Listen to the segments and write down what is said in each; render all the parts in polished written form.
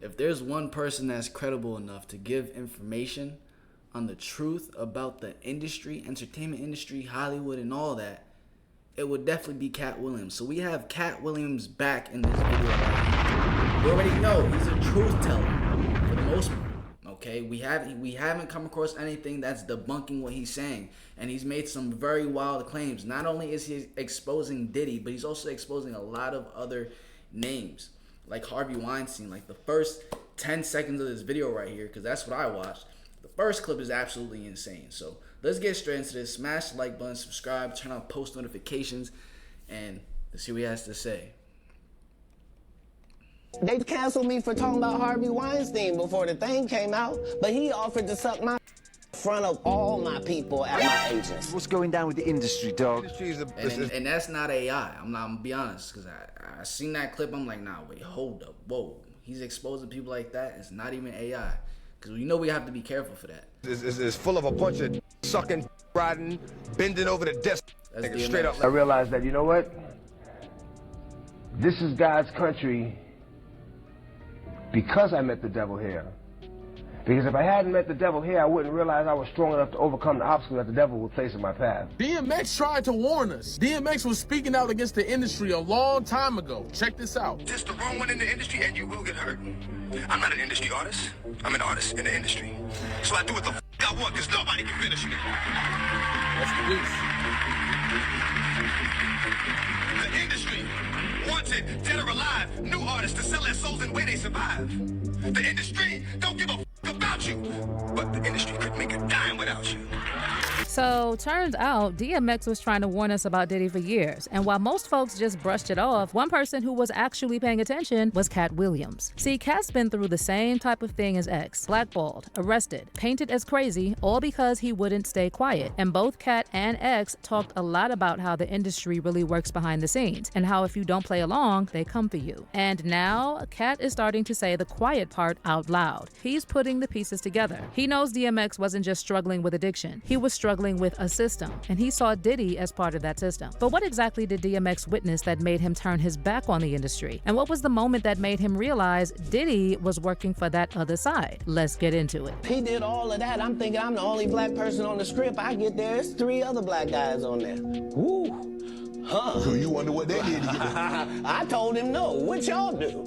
if there's one person that's credible enough to give information on the truth about the industry, entertainment industry, Hollywood, and all that, it would definitely be Katt Williams. So we have Katt Williams back in this video. We already know he's a truth teller for the most part. Okay, we haven't come across anything that's debunking what he's saying, and he's made some very wild claims. Not only is he exposing Diddy, but he's also exposing a lot of other names, like Harvey Weinstein. Like the first 10 seconds of this video right here, because that's what I watched. The first clip is absolutely insane. So let's get straight into this. Smash the like button, subscribe, turn on post notifications, and let's see what he has to say. They canceled me for talking about Harvey Weinstein before the thing came out, but he offered to suck my in front of all my people at my agents. What's going down with the industry, dog? And that's not AI. I'm gonna be honest, because I seen that clip. I'm like, nah, wait, hold up, whoa. He's exposing people like that. It's not even AI, because we know we have to be careful for that. It's full of a bunch of sucking, riding, bending over the desk. Like straight up. I realized that, you know what? This is God's country because I met the devil here. Because if I hadn't met the devil here, I wouldn't realize I was strong enough to overcome the obstacles that the devil would place in my path. DMX tried to warn us. DMX was speaking out against the industry a long time ago. Check this out. Just the wrong one in the industry and you will get hurt. I'm not an industry artist. I'm an artist in the industry. So I do what the f I want because nobody can finish me. That's the least. The industry wants it, dead or alive, new artists to sell their souls and where they survive. The industry don't give a f about you, but the industry could make a dime without you. So, turns out DMX was trying to warn us about Diddy for years, and while most folks just brushed it off, one person who was actually paying attention was Katt Williams. See, Katt's been through the same type of thing as X: blackballed, arrested, painted as crazy, all because he wouldn't stay quiet. And both Katt and X talked a lot about how the industry really works behind the scenes, and how if you don't play along, they come for you. And now, Katt is starting to say the quiet part out loud. He's putting the pieces together. He knows DMX wasn't just struggling with addiction, he was struggling with a system, and he saw Diddy as part of that system. But what exactly did DMX witness that made him turn his back on the industry? And what was the moment that made him realize Diddy was working for that other side? Let's get into it. He did all of that. I'm thinking I'm the only black person on the script. I get there, it's 3 other black guys on there. Woo. Huh. So you wonder what they did to get I told him no. What y'all do?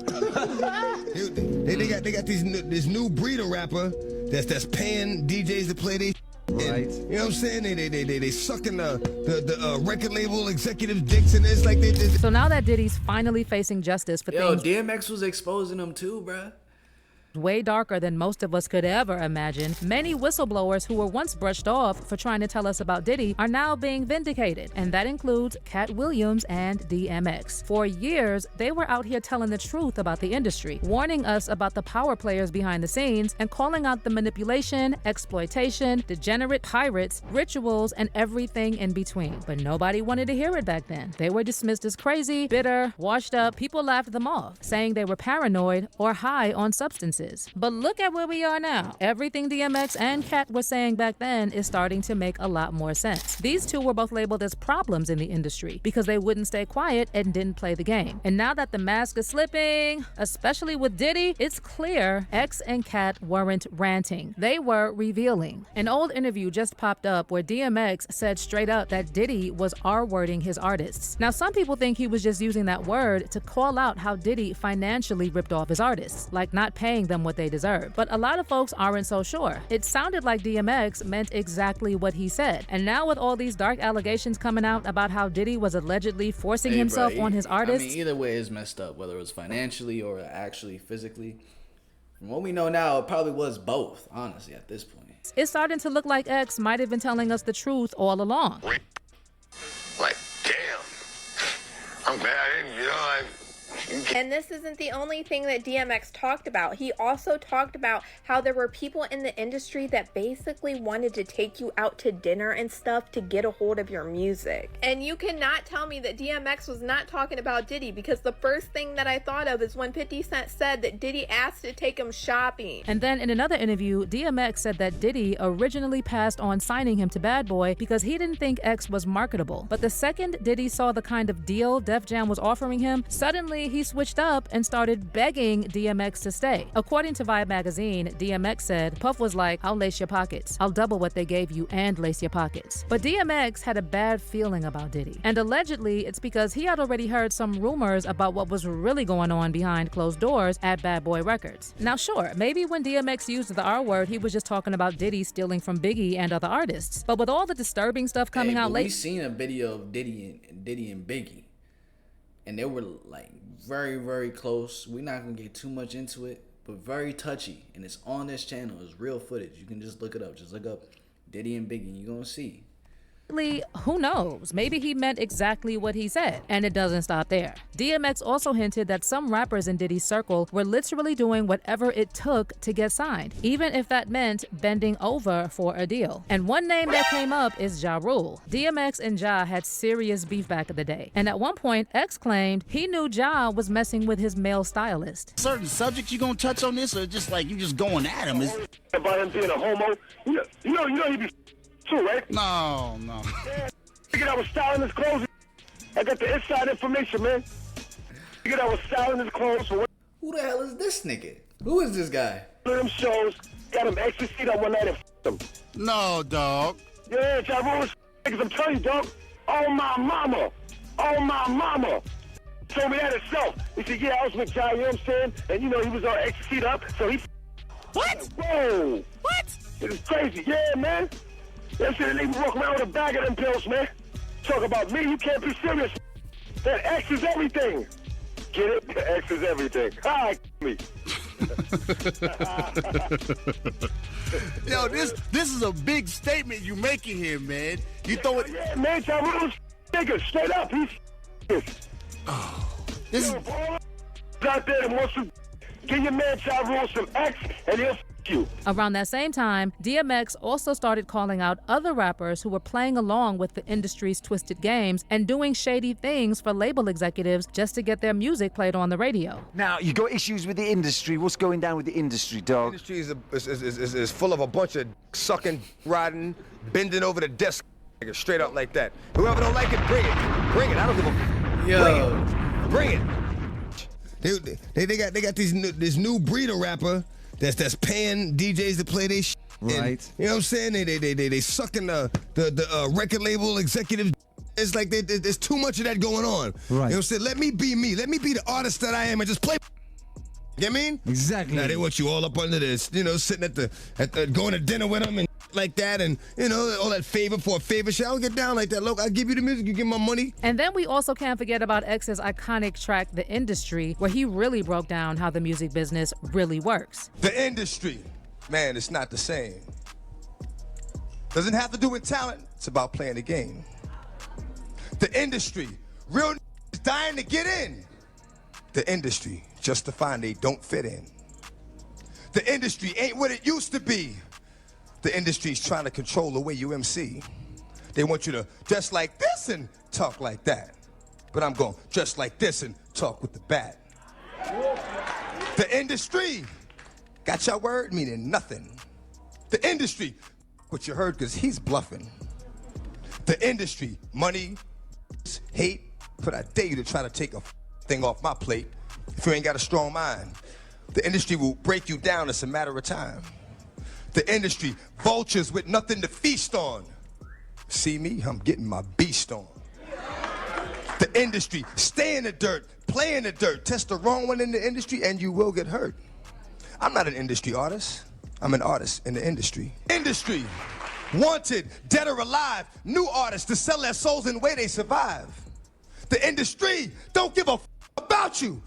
they got this new breed of rapper that's paying DJs to play they right. And, you know what I'm saying? They sucking the record label executive dicks and it's like they did. So now that Diddy's finally facing justice for things DMX was exposing him too, bruh. Way darker than most of us could ever imagine, many whistleblowers who were once brushed off for trying to tell us about Diddy are now being vindicated, and that includes Katt Williams and DMX. For years, they were out here telling the truth about the industry, warning us about the power players behind the scenes, and calling out the manipulation, exploitation, degenerate pirates, rituals, and everything in between. But nobody wanted to hear it back then. They were dismissed as crazy, bitter, washed up. People laughed them off, saying they were paranoid or high on substances. But look at where we are now. Everything DMX and Katt were saying back then is starting to make a lot more sense. These two were both labeled as problems in the industry because they wouldn't stay quiet and didn't play the game. And now that the mask is slipping, especially with Diddy, it's clear X and Katt weren't ranting. They were revealing. An old interview just popped up where DMX said straight up that Diddy was R-wording his artists. Now, some people think he was just using that word to call out how Diddy financially ripped off his artists, like not paying them what they deserve. But a lot of folks aren't so sure. It sounded like DMX meant exactly what he said. And now with all these dark allegations coming out about how Diddy was allegedly forcing himself on his artists. I mean, either way is messed up, whether it was financially or actually physically. From what we know now, it probably was both, honestly, at this point. It's starting to look like X might have been telling us the truth all along. Like, damn. I'm glad I didn't, And this isn't the only thing that DMX talked about. He also talked about how there were people in the industry that basically wanted to take you out to dinner and stuff to get a hold of your music. And you cannot tell me that DMX was not talking about Diddy, because the first thing that I thought of is when 50 Cent said that Diddy asked to take him shopping. And then in another interview, DMX said that Diddy originally passed on signing him to Bad Boy because he didn't think X was marketable. But the second Diddy saw the kind of deal Def Jam was offering him, suddenly he he switched up and started begging DMX to stay. According to Vibe magazine, DMX said, Puff was like, I'll lace your pockets. I'll double what they gave you and lace your pockets. But DMX had a bad feeling about Diddy. And allegedly, it's because he had already heard some rumors about what was really going on behind closed doors at Bad Boy Records. Now sure, maybe when DMX used the R word, he was just talking about Diddy stealing from Biggie and other artists. But with all the disturbing stuff coming out late, we seen a video of Diddy and Biggie, and they were like very, very close. We're not gonna get too much into it, but very touchy, and it's on this channel. It's real footage. You can just look it up. Just look up Diddy and Biggie. You're gonna see. who knows? Maybe he meant exactly what he said, and it doesn't stop there. DMX also hinted that some rappers in Diddy's circle were literally doing whatever it took to get signed, even if that meant bending over for a deal. And one name that came up is Ja Rule. DMX and Ja had serious beef back in the day, and at one point, X claimed he knew Ja was messing with his male stylist. Certain subjects you gonna touch on this, or just like you just going at him? About him being a homo, you know he be too, right? No. Nigga, I was styling his clothes. I got the inside information, man. Nigga, I was styling his clothes for Who the hell is this nigga? Who is this guy? one of them shows. Got him ecstasy on one night and him. No, dog. Yeah, Ja Rule is niggas. I'm telling you, dog. Oh my mama. Told me that himself. He said, yeah, I was with Ja, you know what I'm saying? And you know, he was all ecstasy up, so he. What? Whoa. What? It is crazy. Yeah, man. They said they walk around with a bag of them pills, man. Talk about me, you can't be serious. That X is everything. Get it? X is everything. Hi, me. Yo, this is a big statement you making here, man. You throw it. Yeah, man, Ja Rule's nigga, straight up. He's This is. out there that wants to give your man Ja Rule some X, and he'll you. Around that same time, DMX also started calling out other rappers who were playing along with the industry's twisted games and doing shady things for label executives just to get their music played on the radio. Now, you got issues with the industry. What's going down with the industry, dog? The industry is full of a bunch of sucking, riding, bending over the desk, straight up like that. Whoever don't like it, bring it. Bring it. I don't give a. Yo. Bring it. They got this new breed of rapper that's paying DJs to play their shit. Right. And, you know what I'm saying? They sucking the record label executives. It's like there's too much of that going on. Right. You know what I'm saying? Let me be me. Let me be the artist that I am and just play. You know what I mean? Exactly. Now they want you all up under this, you know, sitting at the going to dinner with them and like that, and you know, all that favor for a favor shit. I don't get down like that. Look, I give you the music, you give my money. And then we also can't forget about X's iconic track, The Industry, where he really broke down how the music business really works. The industry, man, it's not the same. Doesn't have to do with talent, it's about playing the game. The industry, real is dying to get in. The industry, just to find they don't fit in. The industry ain't what it used to be. The industry's trying to control the way you MC. They want you to dress like this and talk like that. But I'm going dress like this and talk with the bat. The industry got your word meaning nothing. The industry, what you heard, because he's bluffing. The industry, money, hate, but I dare you to try to take a thing off my plate if you ain't got a strong mind. The industry will break you down, it's a matter of time. The industry, vultures with nothing to feast on. See me, I'm getting my beast on. The industry, stay in the dirt, play in the dirt, test the wrong one in the industry and you will get hurt. I'm not an industry artist, I'm an artist in the industry. Industry, wanted, dead or alive, new artists to sell their souls in the way they survive. The industry don't give a about you.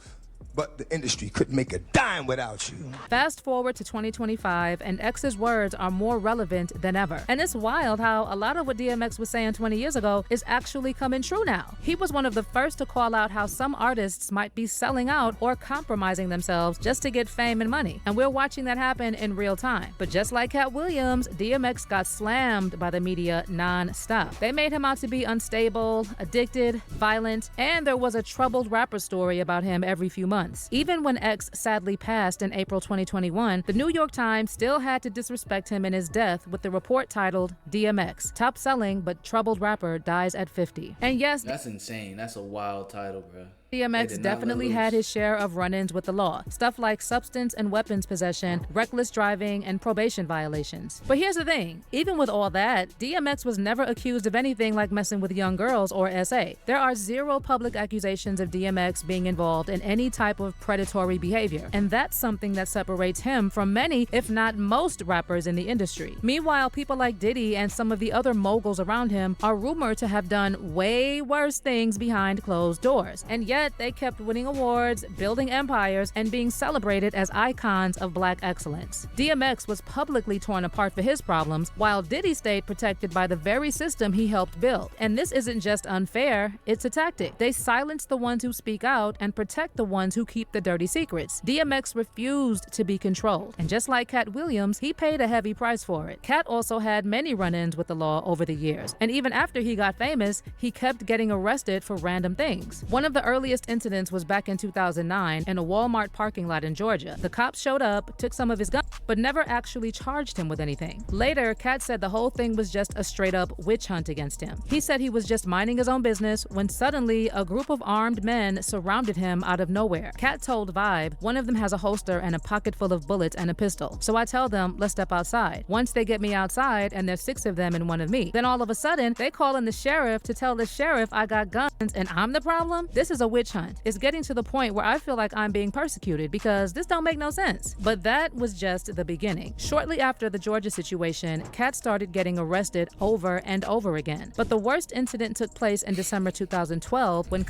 But the industry couldn't make a dime without you. Fast forward to 2025, and X's words are more relevant than ever. And it's wild how a lot of what DMX was saying 20 years ago is actually coming true now. He was one of the first to call out how some artists might be selling out or compromising themselves just to get fame and money. And we're watching that happen in real time. But just like Katt Williams, DMX got slammed by the media non-stop. They made him out to be unstable, addicted, violent, and there was a troubled rapper story about him every few months. Even when X sadly passed in April 2021, the New York Times still had to disrespect him in his death with the report titled DMX, top selling but troubled rapper dies at 50. And yes, that's insane. That's a wild title, bro. DMX definitely had his share of run-ins with the law. Stuff like substance and weapons possession, reckless driving, and probation violations. But here's the thing. Even with all that, DMX was never accused of anything like messing with young girls or SA. There are 0 public accusations of DMX being involved in any type of predatory behavior. And that's something that separates him from many, if not most, rappers in the industry. Meanwhile, people like Diddy and some of the other moguls around him are rumored to have done way worse things behind closed doors. And yet, they kept winning awards, building empires, and being celebrated as icons of black excellence. DMX was publicly torn apart for his problems, while Diddy stayed protected by the very system he helped build. And this isn't just unfair, it's a tactic. They silence the ones who speak out and protect the ones who keep the dirty secrets. DMX refused to be controlled. And just like Katt Williams, he paid a heavy price for it. Katt also had many run-ins with the law over the years. And even after he got famous, he kept getting arrested for random things. One of the earliest incidents was back in 2009 in a Walmart parking lot in Georgia. The cops showed up, took some of his guns, but never actually charged him with anything. Later, Katt said the whole thing was just a straight-up witch hunt against him. He said he was just minding his own business when suddenly a group of armed men surrounded him out of nowhere. Katt told Vibe, one of them has a holster and a pocket full of bullets and a pistol. So I tell them, let's step outside. Once they get me outside, and there's 6 of them and 1 of me, then all of a sudden, they call in the sheriff to tell the sheriff I got guns and I'm the problem? This is a witch hunt. It's getting to the point where I feel like I'm being persecuted because this don't make no sense. But that was just the beginning. Shortly after the Georgia situation, Katt started getting arrested over and over again. But the worst incident took place in December 2012 when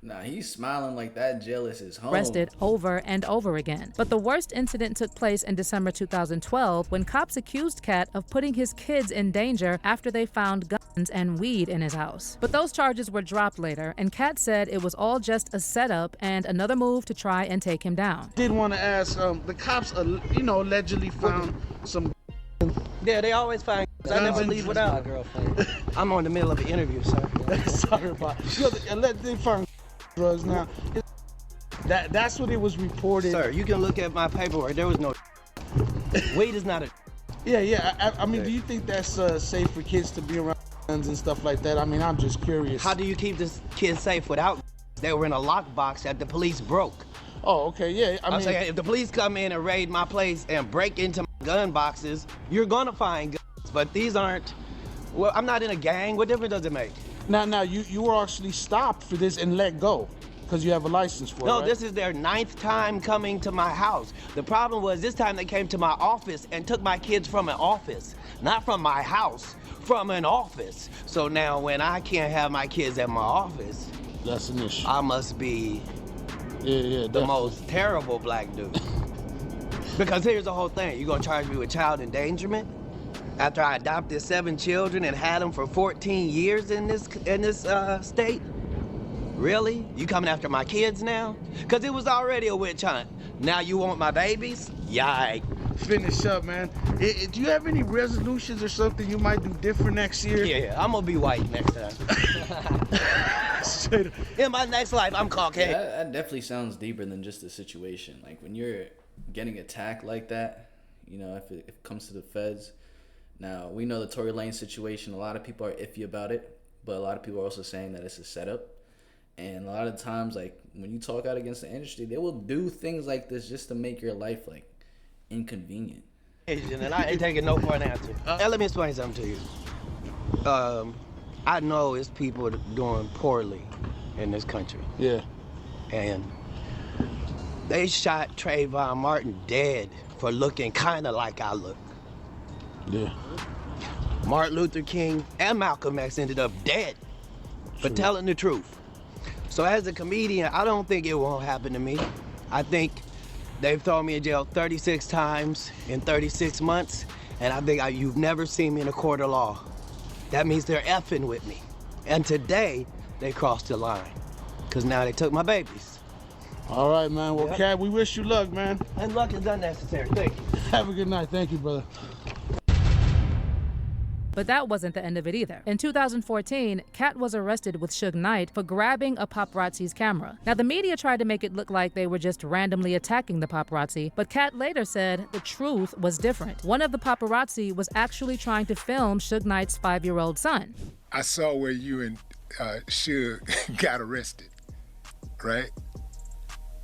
Nah, he's smiling like that jail is his home. Arrested over and over again. But the worst incident took place in December 2012 when cops accused Katt of putting his kids in danger after they found guns and weed in his house. But those charges were dropped later, and Katt said it was all just a setup and another move to try and take him down. Did want to ask, the cops, allegedly found some. Yeah, they always find. I never leave without. I'm on the middle of an interview, sir. Sorry about. They found drugs now. That's what it was reported. Sir, you can look at my paperwork. There was no. Weed is not a. Yeah. I mean, do you think that's safe for kids to be around guns and stuff like that? I mean, I'm just curious. How do you keep this kid safe without? They were in a lockbox that the police broke. Oh, okay, yeah. I'm saying if the police come in and raid my place and break into my gun boxes, you're gonna find guns. But these aren't. Well, I'm not in a gang. What difference does it make? Now, you were actually stopped for this and let go because you have a license for it. No, right? This is their 9th time coming to my house. The problem was this time they came to my office and took my kids from an office, not from my house, from an office. So now when I can't have my kids at my office, that's an issue. I must be the most terrible black dude. Because here's the whole thing. You gonna charge me with child endangerment? After I adopted 7 children and had them for 14 years in this state? Really? You coming after my kids now? Because it was already a witch hunt. Now you want my babies? Yikes. Finish up, man. Do you have any resolutions or something you might do different next year? Yeah, I'm gonna be white next time. In my next life, I'm Caucasian. Yeah, that definitely sounds deeper than just the situation. Like when you're getting attacked like that, if it comes to the feds. Now, we know the Tory Lanez situation. A lot of people are iffy about it, but a lot of people are also saying that it's a setup. And a lot of times, like, when you talk out against the industry, they will do things like this just to make your life, like, inconvenient. And I ain't taking no for an answer. Let me explain something to you. I know it's people doing poorly in this country. Yeah. And they shot Trayvon Martin dead for looking kind of like I look. Yeah. Martin Luther King and Malcolm X ended up dead for telling the truth. So as a comedian, I don't think it won't happen to me. I think they've thrown me in jail 36 times in 36 months, and I think you've never seen me in a court of law. That means they're effing with me. And today, they crossed the line, because now they took my babies. All right, man. Well, Katt, we wish you luck, man. And luck is unnecessary. Thank you. Have a good night. Thank you, brother. But that wasn't the end of it either. In 2014, Katt was arrested with Suge Knight for grabbing a paparazzi's camera. Now, the media tried to make it look like they were just randomly attacking the paparazzi, but Katt later said the truth was different. One of the paparazzi was actually trying to film Suge Knight's 5-year-old son. I saw where you and Suge got arrested. right?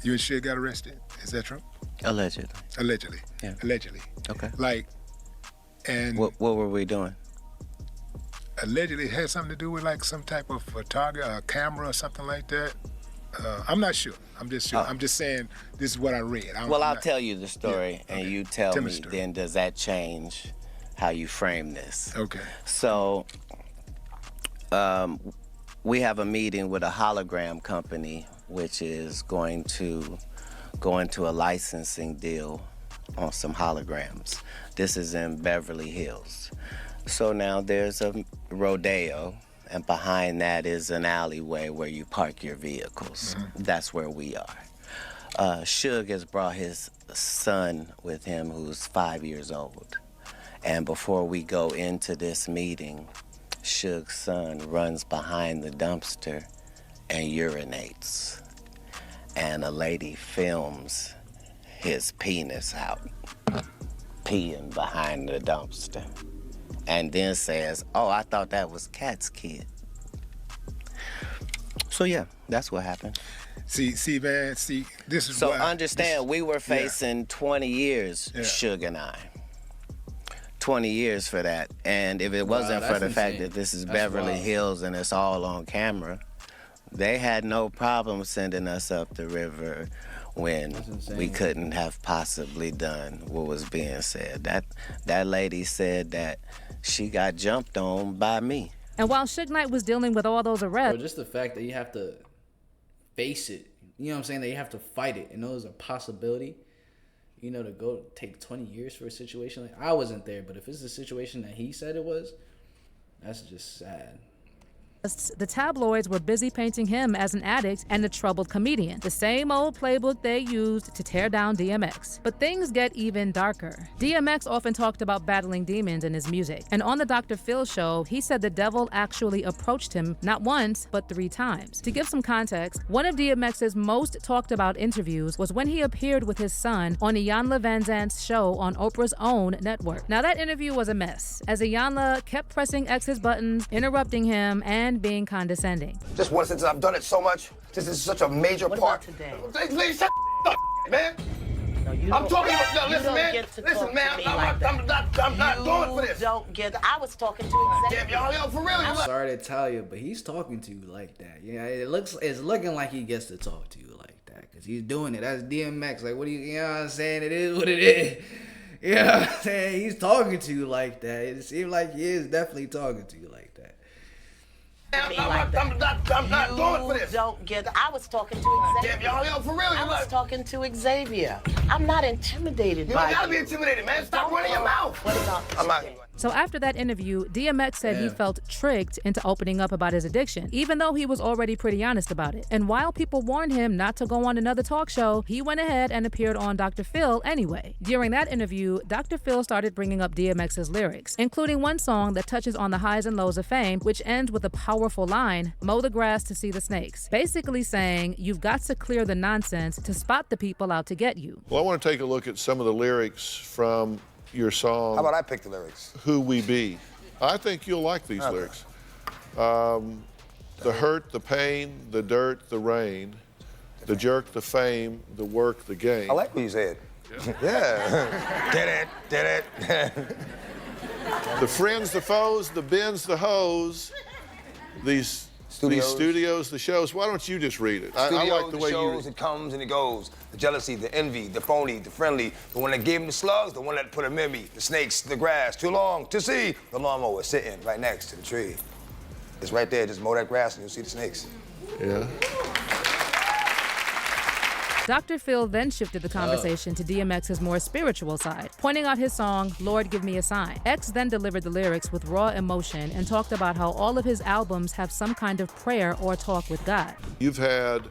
You and Suge got arrested. Is that true? Allegedly. Allegedly. Yeah. Allegedly. Okay. Like, and What were we doing? allegedly it had something to do with like some type of photography, a camera or something like that. I'm not sure. I'm just sure. I'm just saying this is what I read. Well, I'll tell you the story, Yeah, and okay. you tell Tell me me the story. then does that change how you frame this? Okay. So, we have a meeting with a hologram company, which is going to go into a licensing deal on some holograms. This is in Beverly Hills. So now there's a rodeo, and behind that is an alleyway where you park your vehicles. That's where we are. Suge has brought his son with him who's 5 years old. And before we go into this meeting, Suge's son runs behind the dumpster and urinates. And a lady films his penis out, peeing behind the dumpster. And then says, oh, I thought that was Katt's kid. So yeah, that's what happened. See, man, this is So why understand, we were facing 20 years, Yeah. Suge and I. 20 years for that. And if it wasn't for that's the fact insane. that this is That's Beverly wild. Hills and it's all on camera, they had no problem sending us up the river when we couldn't have possibly done what was being said. That lady said that she got jumped on by me. And while Suge Knight was dealing with all those Bro, arrests, just the fact that you have to face it, you know what I'm saying, that you have to fight it and know there's a possibility, you know, to go take 20 years for a situation like, I wasn't there, but if it's the situation that he said it was, that's just sad. the tabloids were busy painting him as an addict and a troubled comedian, the same old playbook they used to tear down DMX. But things get even darker. DMX often talked about battling demons in his music, and on the Dr. Phil show, he said the devil actually approached him not once, but 3 times. To give some context, one of DMX's most talked about interviews was when he appeared with his son on Iyanla Vanzant's show on Oprah's own network. Now that interview was a mess, as Iyanla kept pressing X's buttons, interrupting him, and being condescending. Just one since I've done it so much. This is such a major part. today? Please shut the man. I'm talking about, no, listen, man. Listen, man, I'm not going for this. Don't get. I was talking to Damn, y'all, for real. I'm sorry to tell you, but he's talking to you like that. Yeah, it's looking like he gets to talk to you like that because he's doing it. That's DMX. Like, what do you know what I'm saying? It is what it is. You know what I'm saying? He's talking to you like that. It seems like he is definitely talking to you like that. I'm not going for this. Don't get. I was talking to Xavier. Damn, y'all, for real. I was talking to Xavier. I'm not intimidated You by don't gotta be intimidated, man. Stop running your mouth. What about this? I'm not. So after that interview, DMX said he felt tricked into opening up about his addiction, even though he was already pretty honest about it. And while people warned him not to go on another talk show, he went ahead and appeared on Dr. Phil anyway. During that interview, Dr. Phil started bringing up DMX's lyrics, including one song that touches on the highs and lows of fame, which ends with a powerful line, "Mow the grass to see the snakes," basically saying you've got to clear the nonsense to spot the people out to get you. Well, I want to take a look at some of the lyrics from your song. How about I pick the lyrics? Who We Be. I think you'll like these lyrics. The hurt, the pain, the dirt, the rain, the jerk, the fame, the work, the game. I like what you said. Yeah. Did it. The friends, the foes, the bins, the hoes, these studios, the shows. Why don't you just read it? I like the way shows, it comes and it goes. The jealousy, the envy, the phony, the friendly, the one that gave him the slugs, the one that put him in me, the snakes, the grass, too long to see. The lawnmower sitting right next to the tree. It's right there, just mow that grass and you'll see the snakes. Yeah. Dr. Phil then shifted the conversation to DMX's more spiritual side, pointing out his song, Lord Give Me a Sign. X then delivered the lyrics with raw emotion and talked about how all of his albums have some kind of prayer or talk with God. You've had,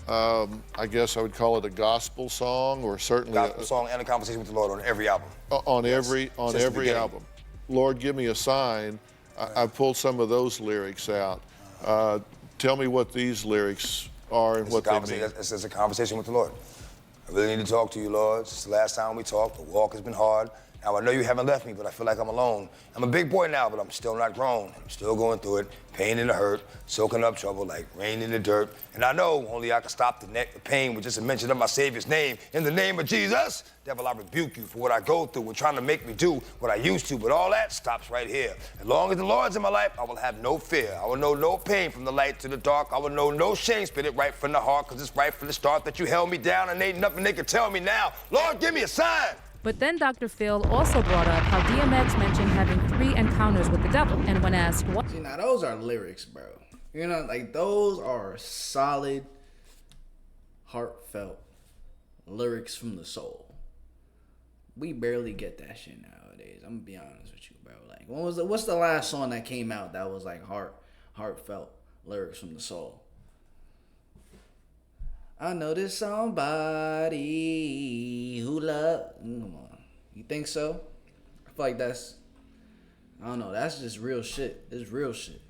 I guess I would call it a gospel song, or certainly Gospel song and a conversation with the Lord on every album. On Yes. every Since the beginning. album. Lord, Give Me a Sign. I pulled some of those lyrics out. Tell me what these lyrics are and what they mean. It's a conversation with the Lord. I really need to talk to you, Lord. Since the last time we talked, the walk has been hard, Now, I know you haven't left me, but I feel like I'm alone. I'm a big boy now, but I'm still not grown. I'm still going through it, pain and the hurt, soaking up trouble like rain in the dirt. And I know only I can stop the pain with just a mention of my Savior's name. In the name of Jesus, devil, I rebuke you for what I go through and trying to make me do what I used to, but all that stops right here. As long as the Lord's in my life, I will have no fear. I will know no pain from the light to the dark. I will know no shame, spit it right from the heart, because it's right from the start that you held me down and ain't nothing they can tell me now. Lord, give me a sign. But then Dr. Phil also brought up how DMX mentioned having 3 encounters with the devil. And when asked what... See, now those are lyrics, bro. You know, like those are solid, heartfelt lyrics from the soul. We barely get that shit nowadays. I'm gonna be honest with you, bro. Like, what's the last song that came out that was like heartfelt lyrics from the soul? I know there's somebody who love. Come on, you think so? I feel like that's, I don't know. That's just real shit. It's real shit.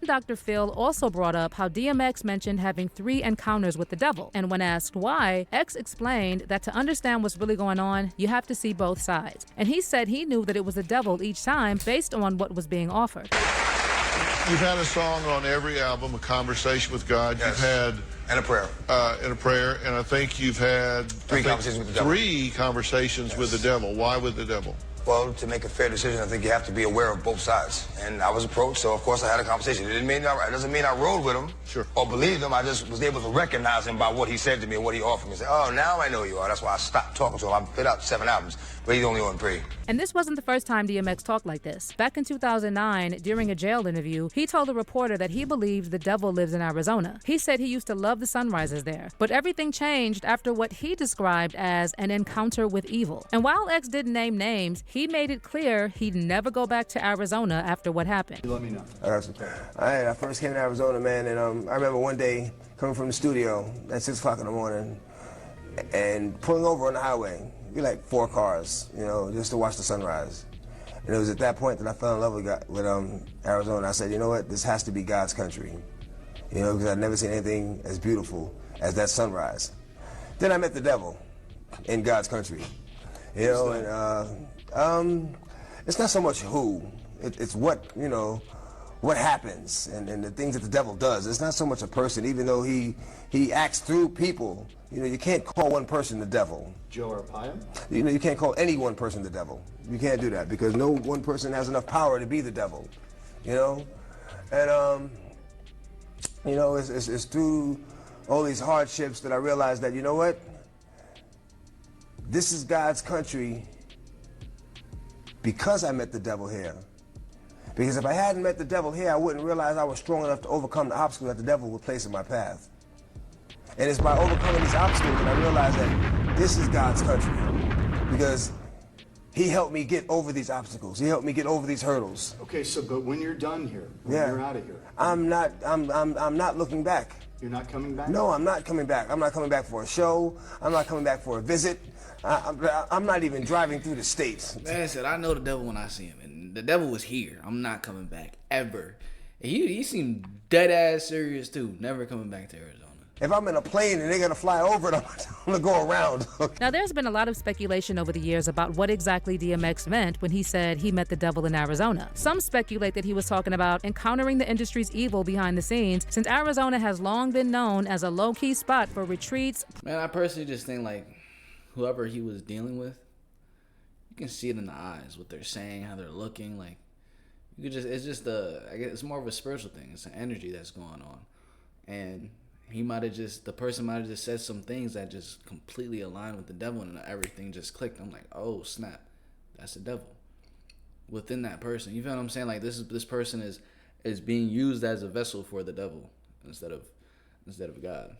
Dr. Phil also brought up how DMX mentioned having 3 encounters with the devil. And when asked why, X explained that to understand what's really going on, you have to see both sides. And he said he knew that it was the devil each time based on what was being offered. You've had a song on every album, a conversation with God. Yes. You've had... And a prayer. And a prayer. And I think you've had... 3 conversations with the devil. 3 conversations with the devil. Why with the devil? Well, to make a fair decision, I think you have to be aware of both sides. And I was approached, so of course I had a conversation. It doesn't mean I rode with him or believed him. I just was able to recognize him by what he said to me and what he offered me. I said, oh, now I know who you are. That's why I stopped talking to him. I put out 7 albums, but he's only on 3. And this wasn't the first time DMX talked like this. Back in 2009, during a jail interview, he told a reporter that he believed the devil lives in Arizona. He said he used to love the sunrises there. But everything changed after what he described as an encounter with evil. And while X didn't name names, he made it clear he'd never go back to Arizona after what happened. You let me know. I first came to Arizona, man, and I remember one day coming from the studio at 6 o'clock in the morning and pulling over on the highway. Be like 4 cars, you know, just to watch the sunrise. And it was at that point that I fell in love with Arizona. I said, you know what, this has to be God's country. You know, because I'd never seen anything as beautiful as that sunrise. Then I met the devil in God's country. You know, and it's not so much who, it's what, you know, what happens and the things that the devil does. It's not so much a person, even though he acts through people. You know, you can't call one person the devil. Joe Arpaio? You know, you can't call any one person the devil. You can't do that because no one person has enough power to be the devil. You know, and you know, it's through all these hardships that I realized that, you know what, this is God's country because I met the devil here. Because if I hadn't met the devil here, I wouldn't realize I was strong enough to overcome the obstacles that the devil would place in my path. And it's by overcoming these obstacles that I realized that this is God's country. Because he helped me get over these obstacles. He helped me get over these hurdles. Okay, so but when you're done here, when you're out of here, I'm not looking back. You're not coming back? No, I'm not coming back. I'm not coming back for a show. I'm not coming back for a visit. I'm not even driving through the states. Man said, I know the devil when I see him. And the devil was here. I'm not coming back, ever. And he seemed dead ass serious, too. Never coming back to Arizona. If I'm in a plane and they're gonna fly over it, I'm gonna go around. Now, there's been a lot of speculation over the years about what exactly DMX meant when he said he met the devil in Arizona. Some speculate that he was talking about encountering the industry's evil behind the scenes, since Arizona has long been known as a low-key spot for retreats. Man, I personally just think, like, whoever he was dealing with, you can see it in the eyes, what they're saying, how they're looking. Like, you could just, I guess it's more of a spiritual thing. It's an energy that's going on. And the person might have just said some things that just completely aligned with the devil, and everything just clicked. I'm like, oh snap, that's the devil within that person. You feel what I'm saying? Like, this person is being used as a vessel for the devil instead of God.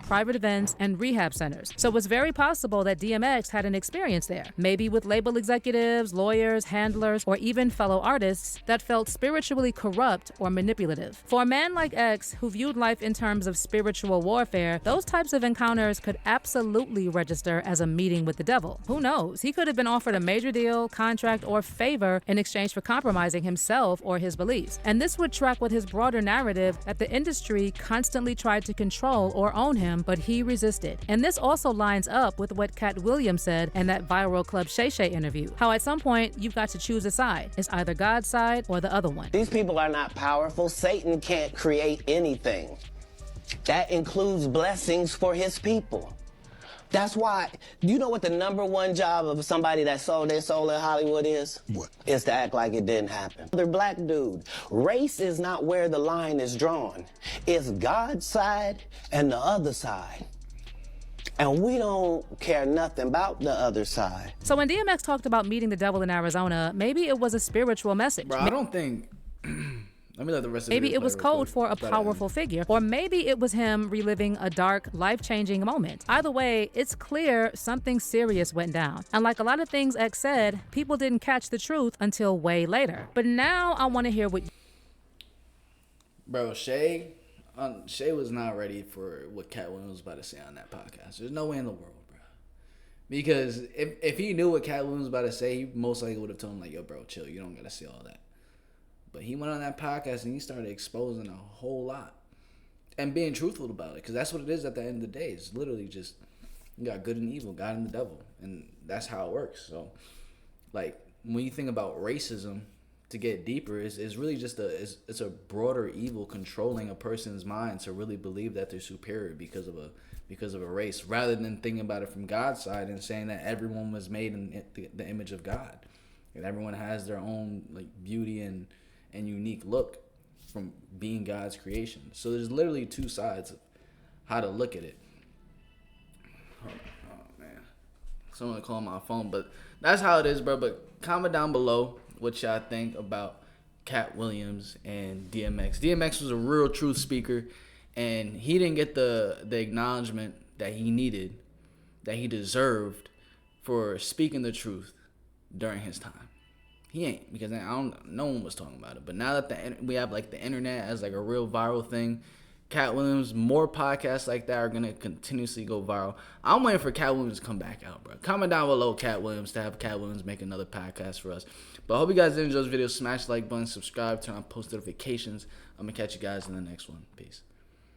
Private events, and rehab centers. So it's very possible that DMX had an experience there, maybe with label executives, lawyers, handlers, or even fellow artists that felt spiritually corrupt or manipulative. For a man like X, who viewed life in terms of spiritual warfare, those types of encounters could absolutely register as a meeting with the devil. Who knows? He could have been offered a major deal, contract, or favor in exchange for compromising himself or his beliefs. And this would track with his broader narrative that the industry constantly tried to control or own him him, but he resisted. And this also lines up with what Katt Williams said in that viral Club Shay Shay interview. How at some point, you've got to choose a side. It's either God's side or the other one. These people are not powerful. Satan can't create anything. That includes blessings for his people. That's why, you know what the #1 job of somebody that sold their soul in Hollywood is? What? Is to act like it didn't happen. The black dude, race is not where the line is drawn. It's God's side and the other side. And we don't care nothing about the other side. So when DMX talked about meeting the devil in Arizona, maybe it was a spiritual message. Bro, I don't think... Let me let the rest of the Maybe it was code for a powerful figure, or maybe it was him reliving a dark, life-changing moment. Either way, it's clear something serious went down. And like a lot of things X said, people didn't catch the truth until way later. But now I want to hear what... Bro, Shay was not ready for what Katt Williams was about to say on that podcast. There's no way in the world, bro. Because if he knew what Katt Williams was about to say, he most likely would have told him, like, yo, bro, chill. You don't got to say all that. But he went on that podcast and he started exposing a whole lot and being truthful about it, because that's what it is at the end of the day. It's literally just, you got good and evil, God and the devil, and that's how it works. So, like, when you think about racism, to get deeper, is really just it's a broader evil controlling a person's mind to really believe that they're superior because of a race, rather than thinking about it from God's side and saying that everyone was made in the image of God, and everyone has their own like beauty and unique look from being God's creation. So there's literally two sides of how to look at it. Oh man, someone calling my phone, but that's how it is, bro. But comment down below what y'all think about Katt Williams and DMX. DMX was a real truth speaker, and he didn't get the acknowledgement that he needed, that he deserved for speaking the truth during his time. He ain't, because no one was talking about it. But now that we have like the internet as like a real viral thing, Katt Williams, more podcasts like that are gonna continuously go viral. I'm waiting for Katt Williams to come back out, bro. Comment down below Katt Williams to have Katt Williams make another podcast for us. But I hope you guys did enjoy this video. Smash the like button, subscribe, turn on post notifications. I'm gonna catch you guys in the next one. Peace.